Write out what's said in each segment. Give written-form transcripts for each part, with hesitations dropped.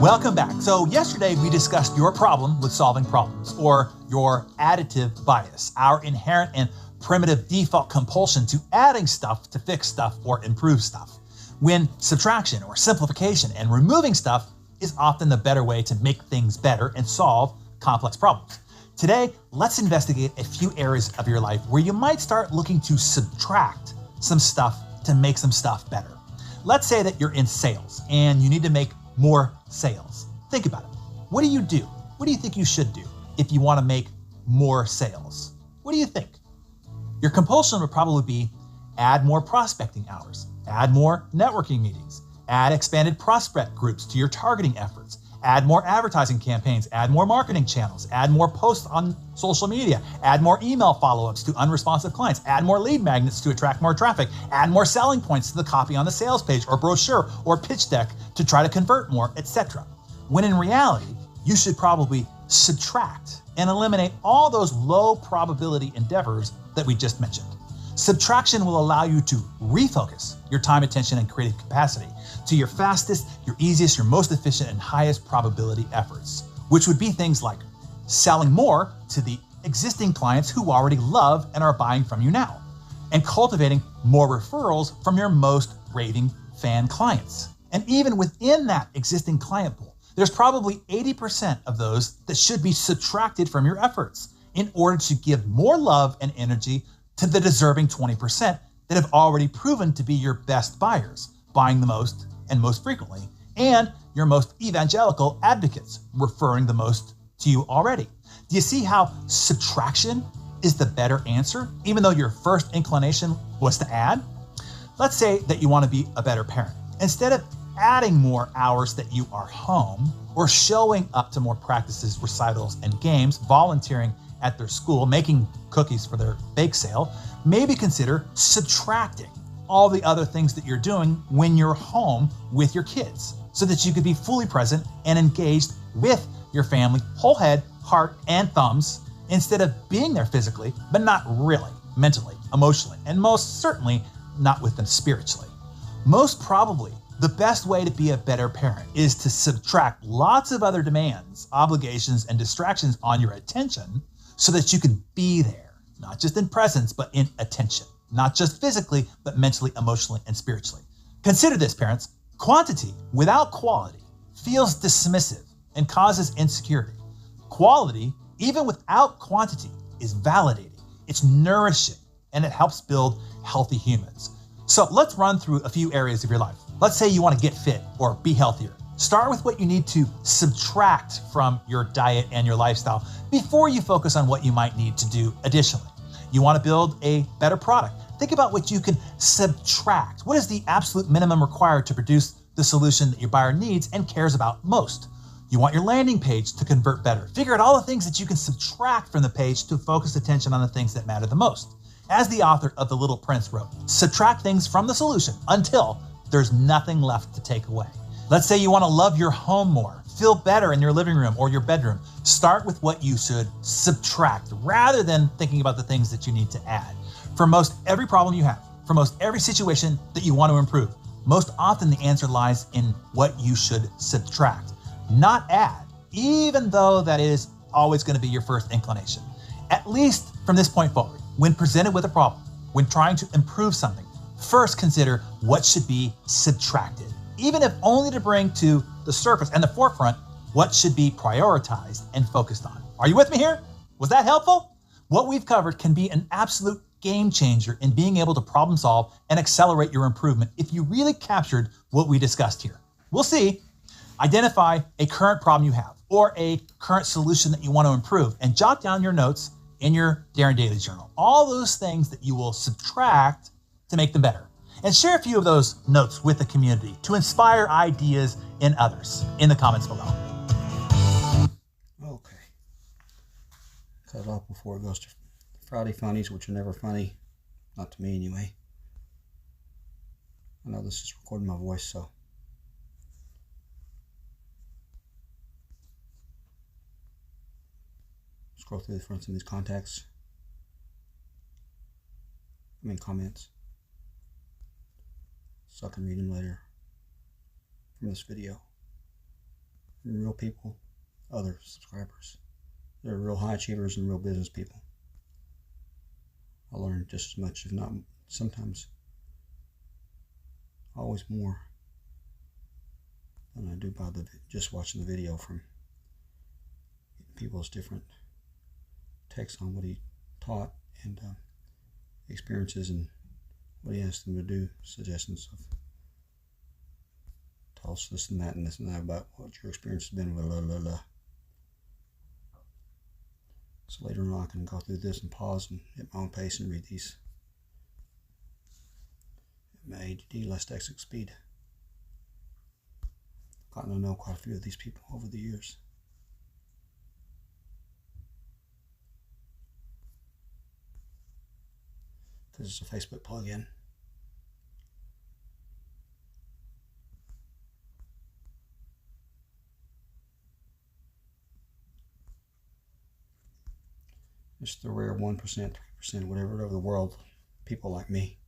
Welcome back. So yesterday we discussed your problem with solving problems, or your additive bias, our inherent and primitive default compulsion to adding stuff to fix stuff or improve stuff, when subtraction or simplification and removing stuff is often the better way to make things better and solve complex problems. Today, let's investigate a few areas of your life where you might start looking to subtract some stuff to make some stuff better. Let's say that you're in sales and you need to make more sales. Think about it. What do you do? What do you think you should do if you want to make more sales? What do you think? Your compulsion would probably be add more prospecting hours, add more networking meetings, add expanded prospect groups to your targeting efforts, add more advertising campaigns, add more marketing channels, add more posts on social media, add more email follow-ups to unresponsive clients, add more lead magnets to attract more traffic, add more selling points to the copy on the sales page or brochure or pitch deck to try to convert more, etc. When in reality, you should probably subtract and eliminate all those low probability endeavors that we just mentioned. Subtraction will allow you to refocus your time, attention, and creative capacity to your fastest, your easiest, your most efficient, and highest probability efforts, which would be things like selling more to the existing clients who already love and are buying from you now, and cultivating more referrals from your most raving fan clients. And even within that existing client pool, there's probably 80% of those that should be subtracted from your efforts in order to give more love and energy to the deserving 20% that have already proven to be your best buyers, buying the most and most frequently, and your most evangelical advocates, referring the most to you already. Do you see how subtraction is the better answer, even though your first inclination was to add? Let's say that you want to be a better parent. Instead of adding more hours that you are home, or showing up to more practices, recitals, and games, volunteering at their school, making cookies for their bake sale, maybe consider subtracting all the other things that you're doing when you're home with your kids, so that you could be fully present and engaged with your family, whole head, heart, and thumbs, instead of being there physically, but not really, mentally, emotionally, and most certainly not with them spiritually. Most probably, the best way to be a better parent is to subtract lots of other demands, obligations, and distractions on your attention so that you can be there, not just in presence, but in attention, not just physically, but mentally, emotionally, and spiritually. Consider this, parents. Quantity without quality feels dismissive and causes insecurity. Quality, even without quantity, is validating, it's nourishing, and it helps build healthy humans. So let's run through a few areas of your life. Let's say you want to get fit or be healthier. Start with what you need to subtract from your diet and your lifestyle before you focus on what you might need to do additionally. You want to build a better product. Think about what you can subtract. What is the absolute minimum required to produce the solution that your buyer needs and cares about most? You want your landing page to convert better. Figure out all the things that you can subtract from the page to focus attention on the things that matter the most. As the author of The Little Prince wrote, subtract things from the solution until there's nothing left to take away. Let's say you want to love your home more, feel better in your living room or your bedroom. Start with what you should subtract rather than thinking about the things that you need to add. For most every problem you have, for most every situation that you want to improve, most often the answer lies in what you should subtract, not add, even though that is always going to be your first inclination. At least from this point forward, when presented with a problem, when trying to improve something, first consider what should be subtracted, even if only to bring to the surface and the forefront what should be prioritized and focused on. Are you with me here? Was that helpful? What we've covered can be an absolute game changer in being able to problem solve and accelerate your improvement if you really captured what we discussed here. We'll see. Identify a current problem you have or a current solution that you want to improve and jot down your notes in your Darren Daily Journal. All those things that you will subtract to make them better. And share a few of those notes with the community to inspire ideas in others in the comments below. Okay. Cut it off before it goes to Friday funnies, which are never funny. Not to me anyway. I know this is recording my voice, so. Scroll through the fronts of these comments. So I can read them later from this video. real people, other subscribers. They're real high achievers and real business people. I learned just as much, if not sometimes always more, than I do by just watching the video from people's different takes on what he taught and experiences and what he asked them to do, suggestions of tell us this and that and this and that about what your experience has been, blah, blah, blah, blah. So later on I can go through this and pause and at my own pace and read these at my ADD less dyslexic speed. Gotten to know quite a few of these people over the years. Because it's a Facebook plug-in. It's the rare 1%, 3%, whatever of the world, people like me.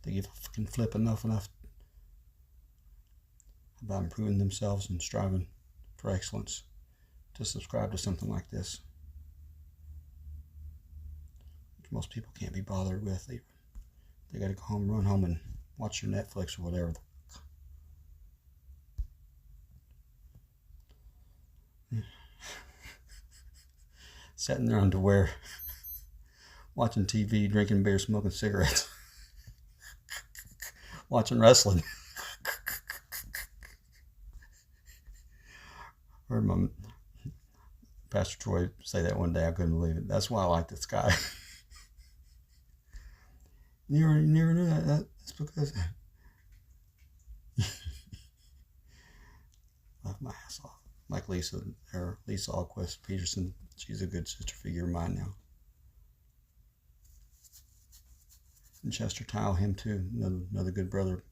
They give a fucking flip enough about improving themselves and striving for excellence to subscribe to something like this, which most people can't be bothered with. They got to go home, run home, and watch their Netflix or whatever. Sat in their underwear, watching TV, drinking beer, smoking cigarettes, watching wrestling. Heard my Pastor Troy say that one day. I couldn't believe it. That's why I like this guy. You never knew that. That's because laugh my ass off. Like Lisa Alquist Peterson. She's a good sister figure of mine now. And Chester Tile, him too. Another good brother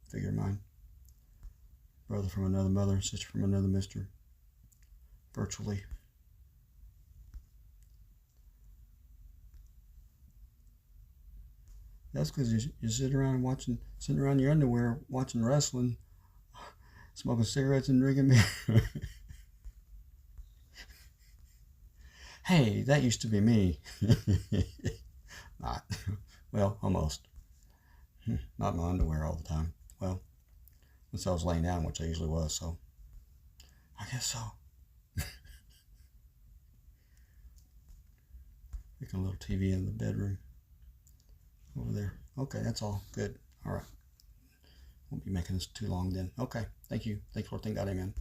figure of mine. Brother from another mother, sister from another mister. Virtually. That's because you sit around sitting around your underwear watching wrestling, smoking cigarettes and drinking beer. Hey, that used to be me. Not. Well, almost. Not in my underwear all the time. Well, unless I was laying down, which I usually was, so I guess so. Making a little TV in the bedroom over there. Okay, that's all. Good. All right. Won't be making this too long then. Okay. Thank you. Thank you, Lord. Thank God. Amen.